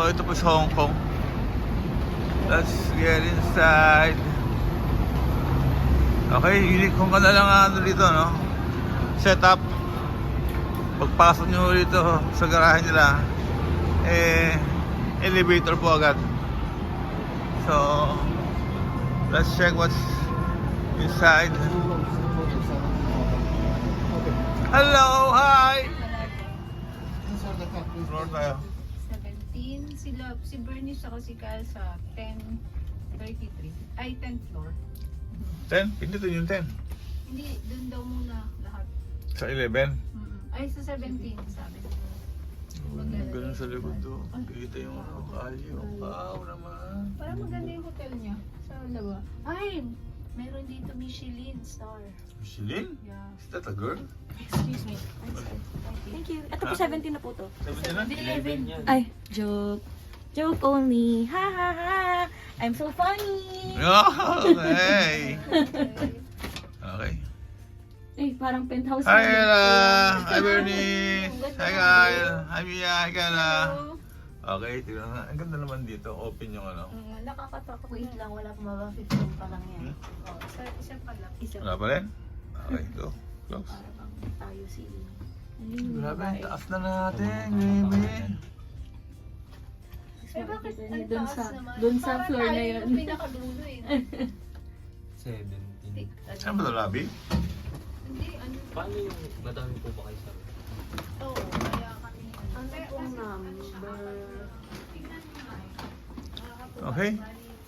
So ito po sa Hong Kong. Let's get inside. Okay, unique kung ka na lang ano dito, no? Setup. Pagpasok nyo dito sa garahe nila, elevator po agad. So let's check what's inside. Hello, hi! Floor tayo. 17, si Bernice ako si Kyle sa 1033. Ay, 10th floor. 10? Pindutin yung 10. Hindi, dun daw muna lahat. Sa 11. Ay, sa 17, sabi. Ganun sa likod to. Kita yung kalyo. Wow naman. Parang maganda yung hotel niya. Sa lawa. Ay, meron dito Michelin star. Michelin? Yeah. Is that a girl? Excuse me. Thank you. Ito po 17 na po to. 17 na? 11. Ay, joke. Joke only. Ha ha ha. I'm so funny. Oh, okay. Okay. Eh, parang penthouse. Hi, Ella. Hi, Bernice. Hi, Kyle. Hi, Mia. Hi, Kyle. Okay, tignan na. Ang ganda naman dito. Open yung ano. Nakakatakot. Wait lang, wala pa mga 15 pa lang yan. Oh, isa pa lang. Isa Wala pa rin? Okay, go. Close. para bang tayo si Grabe, ang taas na natin. Ngayon. Eh, bakit ang Dun taas sa, naman? dun sa Parang floor na tayo yun. yung pinakadulo eh. 17. Saan ba ito, lobby? Hindi, ano? Paano yung madami po ba kayo sa Oo, kaya kami. Ano pong number? Tingnan mo nga eh. Okay.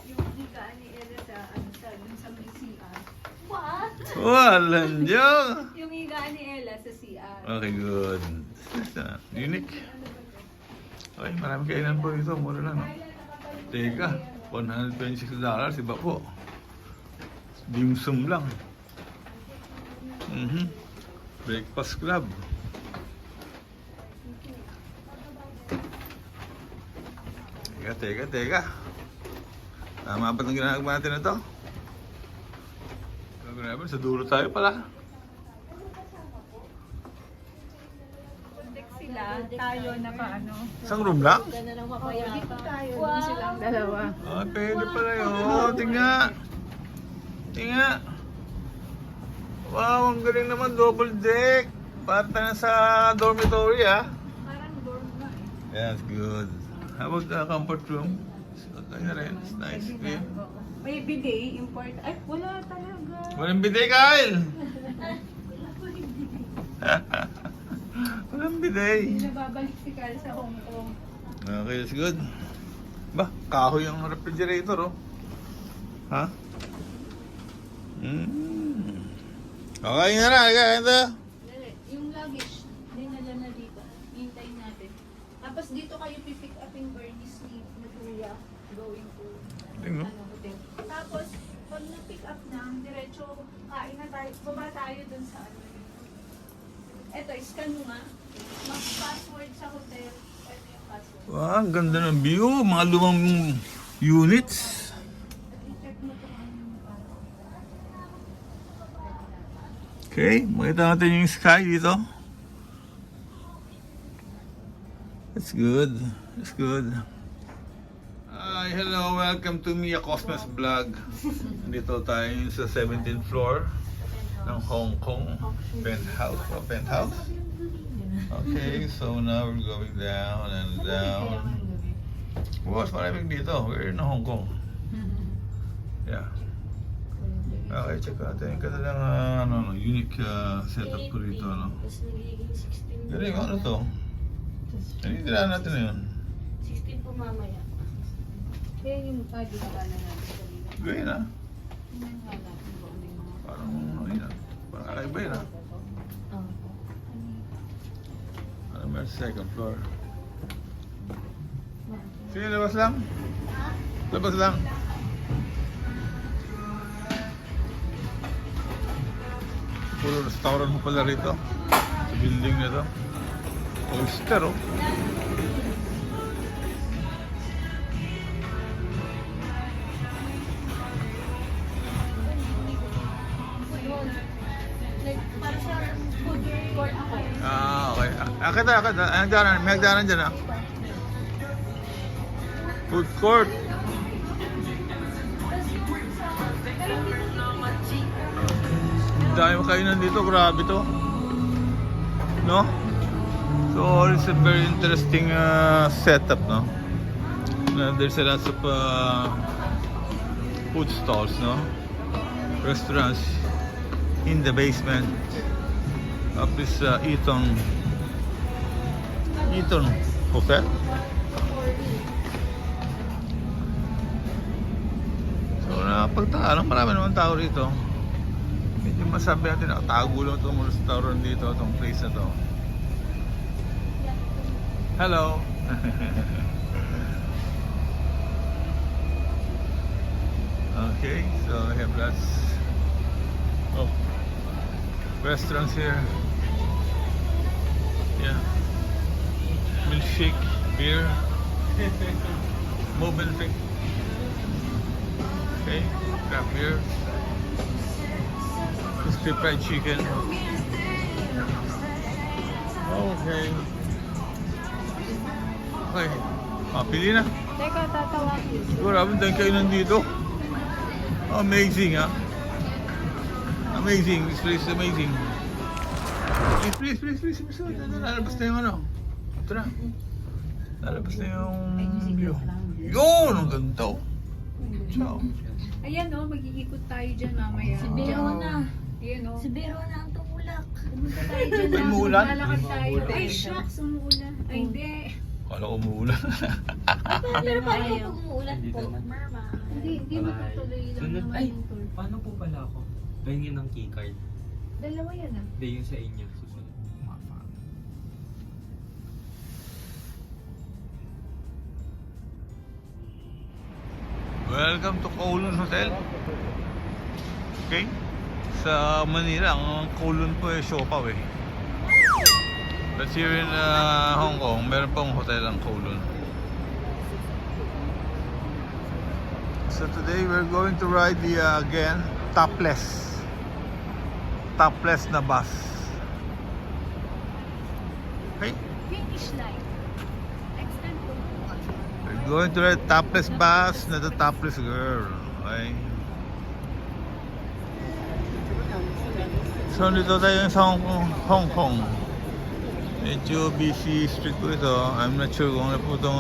Yung higaan ni Ella sa, dun sa may CR. What? Walang Diyos. Yung higaan ni Ella sa CR. Okay, good. Unique. Okay, marami kainan po ito. Mura lang. No? Teka, $126. Iba po. Dimsum lang. Breakfast club. Teka. Tama ba itong ginagawa natin na ito? Grabe, sa dulo tayo pala. Contact sila, tayo na paano. Isang room lang? Ganda ng Dito mapayapa. tayo, dun silang dalawa. Ah, pwede pala yun. Tinga. Wow, ang galing naman. Double deck. Parang na sa dormitory, ah. Parang dorm na eh. That's good. How about the comfort room? Kanya rin. It's nice. Clean. May bidet, import. Ay, wala talaga. Walang bidet, Kyle! Walang bidet. Hindi na babalik si Kyle sa Hong Kong. Okay, that's good. Ba, kahoy ang refrigerator, oh. Ha? Okay na. Dali, yung luggage, dinala na dito. Hintayin natin. Tapos dito kayo pipick up yung Bernice ni Kuya going to Tingnan. hotel. Tapos, pag na-pick up na, diretso kain na tayo. Baba tayo dun sa ano. Eto, scan mo nga. Mag-password sa hotel. Ito yung password. Wow, ang ganda ng view. Mga lumang units. I-check mo kung ano yung password. Okay, makita natin yung sky dito. That's good. That's good. Hi, hello. Welcome to Mia Cosmos Vlog. Nandito tayo sa 17th floor ng Hong Kong penthouse. Penthouse? Okay, so now we're going down and down. Wow, maraming dito. We're in Hong Kong. Yeah. Okay, check natin. Ganda ng unique setup ko rito. No? Tapos nagiging 16. Galing, ano to? Ano yung tirahan natin na yun? 16 po mamaya. Kaya yung dinala natin kanina. Gawin na. Tingnan nga natin kung ano yung mga Parang ano yun. Parang kakaiba yun. Oh. Ano ba sa second floor? Sige, labas lang. Labas lang. Puro restaurant mo pala rito. Sa building na to. Oyster, oh. Ah, okay. Akit. May hagdanan dyan, ah. Food court. Dahil makainan dito, grabe to. No? So it's a very interesting setup, no? There's a lot of food stalls, no? Restaurants in the basement of this Eton Hotel. So napagtaka lang, marami naman tao rito. Hindi masabi natin, nakatago lang itong restaurant dito, itong place na to. Hello! Okay, so we have lots of restaurants here. Yeah. Milkshake, beer, Movenpick. Okay, craft beer. Crispy fried chicken. Okay. Okay. Pili na. Teka, tatawagin. Grabe, dahil kayo nandito. Amazing, ha? Amazing. This place is amazing. Hey, please. Lalabas na yung ano. Ito na. Lalabas na yung view. Yun! Ang ganda, oh. Ciao. Ayan o, mag-iikot tayo dyan mamaya. Si Verona. Ayan o. Si Verona ang tumulak. Pumunta tayo dyan Ay, umuulan? Lalakad tayo. Ay, shucks, umuulan. Ay, hindi. Kala ko umuulan. Pero paano Ayaw. pag umuulan Hindi po? naman. Merma. Hindi matutuloy lang Sunod, naman ay, yung tour. paano po pala ako? Pahingin ng keycard. Dalawa yan ah. Hindi, yung sa inyo. Susunod. Welcome to Kowloon Hotel. Okay? Sa Manila, ang Kowloon po ay Siopaw eh. But here in Hong Kong, meron pong hotel ang Kowloon. So today we're going to ride the again topless na bus. Okay? Finish line. Extend po. We're going to ride topless bus, not the topless girl. Okay? So dito tayo sa Hong Kong. Medyo busy street po ito. I'm not sure kung ano po itong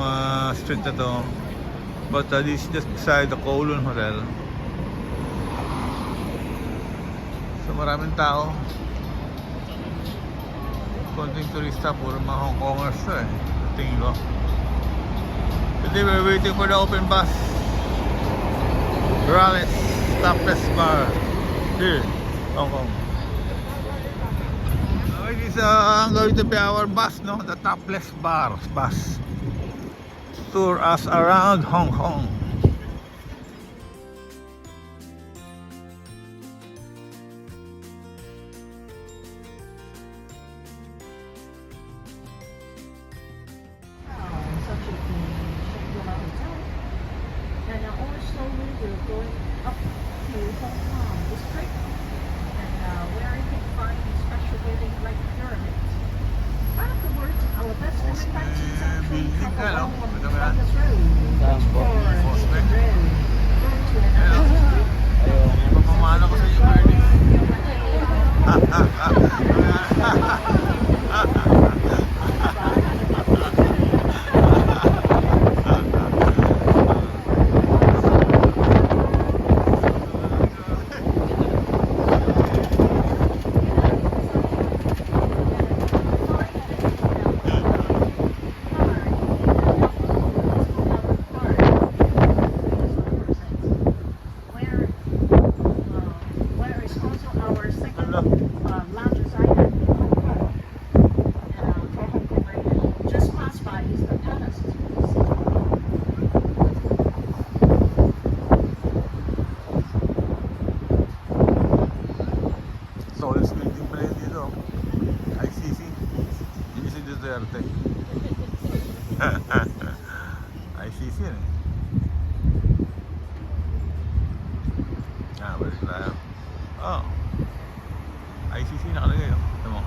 street na to. But this is just beside the Kowloon Hotel. So maraming tao. Konting turista, puro mga Hong Kongers to eh. Tingin ko. Today we're waiting for the open bus. Raleigh Topless Bar. Here, Hong Kong. Okay, this is going to be our bus, no? The Topless Bar bus. Tour us around Hong Kong. And also we're going up to Hong Kong district, and where you can find special buildings like pyramids. Afterwards, our best attractions actually come along on this road, which for the road to another district. Pamamana ko sa inyo, Bernie. Where is also our second largest island in Hong Kong. And for Hong Kong, right, just passed by is the palace. Solid building pala yun dito. ICC. Hindi si Duterte. ICC yun eh. Where's that? Oh. ICC nakalagay oh. Ito mo.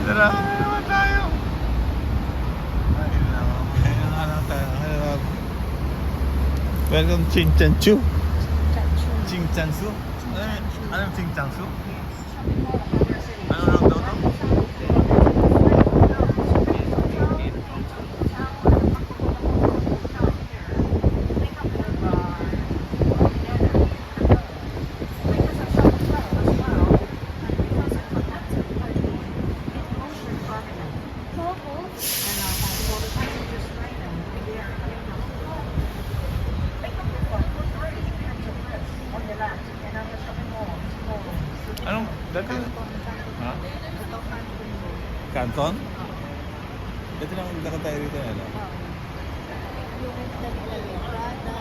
Tara, naman tayo. Ay, naku. Kaya nga lang tayo. Hello. Welcome, Ching Chan Chu. Ching Chan Su? Anong Ching Chan Su? Ano lang daw to? Anong dati? Ha? Canton? Dati lang lakad tayo rito, ano? Yung naglalagay, Prada,